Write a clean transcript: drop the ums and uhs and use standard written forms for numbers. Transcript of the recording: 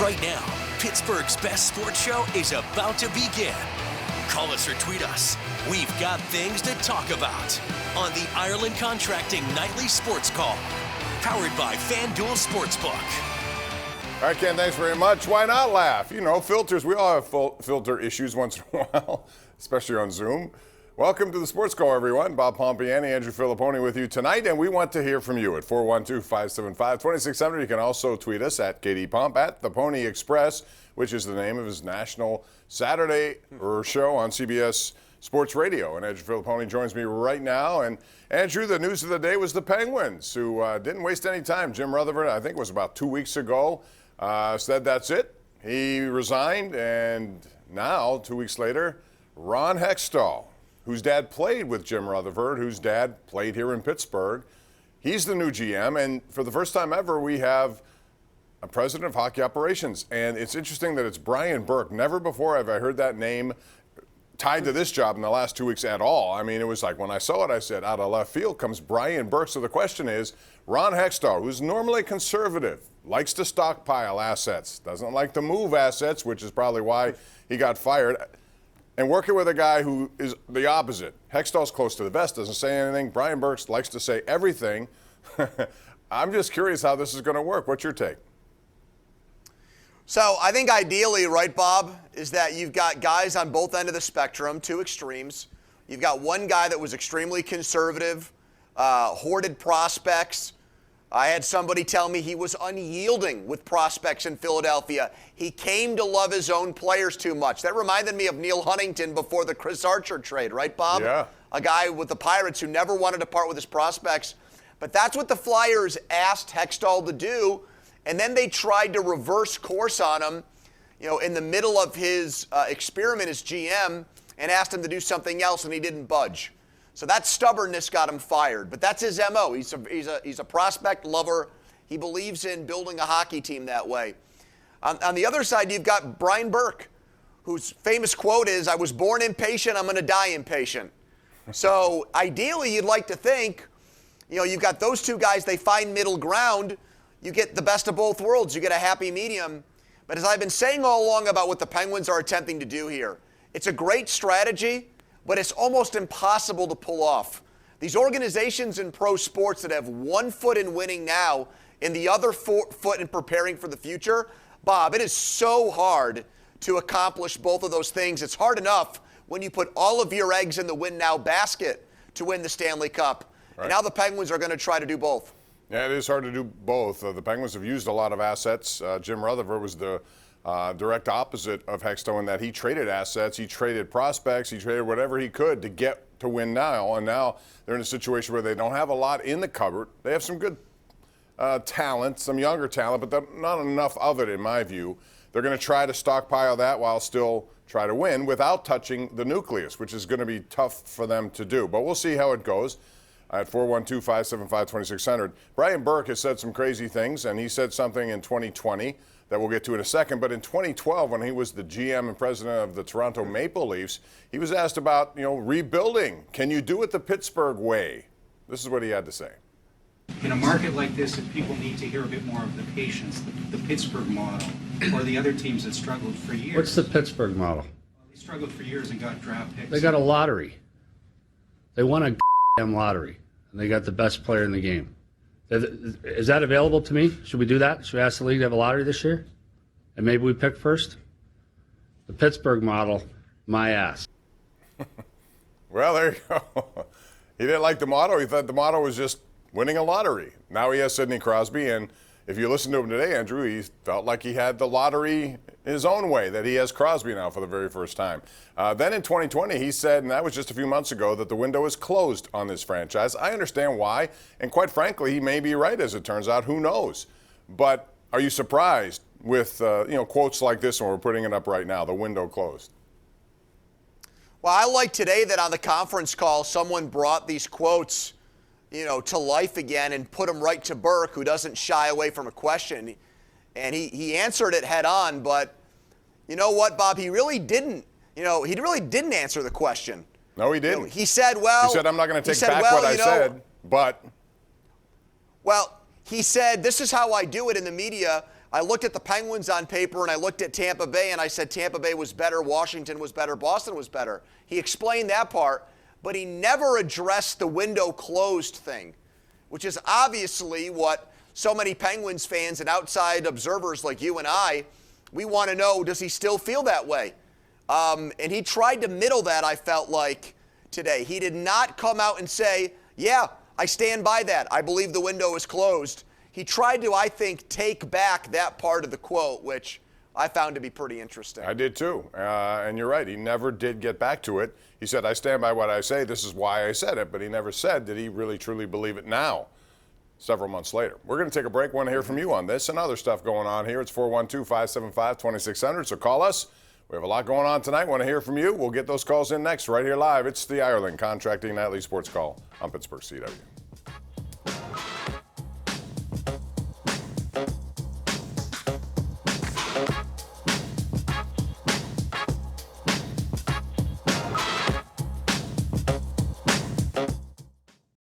Right now, Pittsburgh's best sports show is about to begin. Call us or tweet us. We've got things to talk about on the Ireland Contracting Nightly Sports Call, powered by FanDuel Sportsbook. All right, Ken, thanks very much. Why not laugh? You know, filters, we all have filter issues once in a while, especially on Zoom. Welcome to the Sports Call, everyone. Bob Pompeani, Andrew Fillipponi with you tonight, and we want to hear from you at 412-575-2600. You can also tweet us at KDPomp, at The Pony Express, which is the name of his national Saturday show on CBS Sports Radio. And Andrew Fillipponi joins me right now. And Andrew, the news of the day was the Penguins, who didn't waste any time. Jim Rutherford, I think it was about 2 weeks ago, said that's it. He resigned, and now, 2 weeks later, Ron Hextall, whose dad played with Jim Rutherford, whose dad played here in Pittsburgh. He's the new GM, and for the first time ever, we have a president of hockey operations. And it's interesting that it's Brian Burke. Never before have I heard that name tied to this job in the last 2 weeks at all. I mean, it was like when I saw it, I said, out of left field comes Brian Burke. So the question is, Ron Hextall, who's normally conservative, likes to stockpile assets, doesn't like to move assets, which is probably why he got fired. And working with a guy who is the opposite. Hextall's close to the vest, doesn't say anything. Brian Burke likes to say everything. I'm just curious how this is going to work. What's your take? So I think ideally, right, Bob, is that you've got guys on both ends of the spectrum, two extremes. You've got one guy that was extremely conservative, hoarded prospects. I had somebody tell me he was unyielding with prospects in Philadelphia. He came to love his own players too much. That reminded me of Neil Huntington before the Chris Archer trade, right, Bob? Yeah. A guy with the Pirates who never wanted to part with his prospects. But that's what the Flyers asked Hextall to do, and then they tried to reverse course on him, you know, in the middle of his experiment as GM, and asked him to do something else, and he didn't budge. So that stubbornness got him fired. But that's his MO. He's a prospect lover. He believes in building a hockey team that way. On the other side, you've got Brian Burke, whose famous quote is, "I was born impatient, I'm going to die impatient." So ideally, you'd like to think, you know, you've got those two guys, they find middle ground. You get the best of both worlds. You get a happy medium. But as I've been saying all along about what the Penguins are attempting to do here, it's a great strategy, but it's almost impossible to pull off. These organizations in pro sports that have one foot in winning now and the other foot in preparing for the future, Bob, it is so hard to accomplish both of those things. It's hard enough when you put all of your eggs in the win now basket to win the Stanley Cup. Right. And now the Penguins are going to try to do both. Yeah, it is hard to do both. The Penguins have used a lot of assets. Jim Rutherford was the direct opposite of Hextall in that he traded assets, he traded prospects, he traded whatever he could to get to win now. And now they're in a situation where they don't have a lot in the cupboard. They have some good talent, some younger talent, but not enough of it in my view. They're going to try to stockpile that while still try to win without touching the nucleus, which is going to be tough for them to do. But we'll see how it goes. At 412-575-2600. Brian Burke has said some crazy things, and he said something in 2020 that we'll get to in a second. But in 2012, when he was the GM and president of the Toronto Maple Leafs, he was asked about, you know, rebuilding. Can you do it the Pittsburgh way? This is what he had to say. In a market like this, if people need to hear a bit more of the patience, the Pittsburgh model, or the other teams that struggled for years. What's the Pittsburgh model? Well, they struggled for years and got draft picks. They got a lottery. They won a lottery, and they got the best player in the game. Is that available to me? Should we do that? Should we ask the league to have a lottery this year? And maybe we pick first? The Pittsburgh model, my ass. Well, there you go. He didn't like the motto. He thought the motto was just winning a lottery. Now he has Sidney Crosby, and if you listen to him today, Andrew, he felt like he had the lottery his own way, that he has Crosby now for the very first time. Then in 2020, he said, and that was just a few months ago, that the window is closed on this franchise. I understand why, and quite frankly, he may be right as it turns out. Who knows? But are you surprised with quotes like this one? We're putting it up right now, the window closed. Well, I like today that on the conference call, someone brought these quotes, to life again and put them right to Burke, who doesn't shy away from a question. And he answered it head on, but you know what, Bob? He really didn't. He really didn't answer the question. No, he didn't. He said, I'm not going to take back what I said, but. Well, he said, this is how I do it in the media. I looked at the Penguins on paper and I looked at Tampa Bay and I said Tampa Bay was better, Washington was better, Boston was better. He explained that part, but he never addressed the window closed thing, which is obviously what so many Penguins fans and outside observers like you and I, we want to know, does he still feel that way? And he tried to middle that, I felt like, today. He did not come out and say, yeah, I stand by that. I believe the window is closed. He tried to, I think, take back that part of the quote, which I found to be pretty interesting. I did too. And you're right. He never did get back to it. He said, I stand by what I say. This is why I said it. But he never said, did he really truly believe it now, several months later? We're going to take a break. Want to hear from you on this and other stuff going on here. It's 412-575-2600. So call us. We have a lot going on tonight. Want to hear from you? We'll get those calls in next right here live. It's the Ireland Contracting Nightly Sports Call on Pittsburgh CW.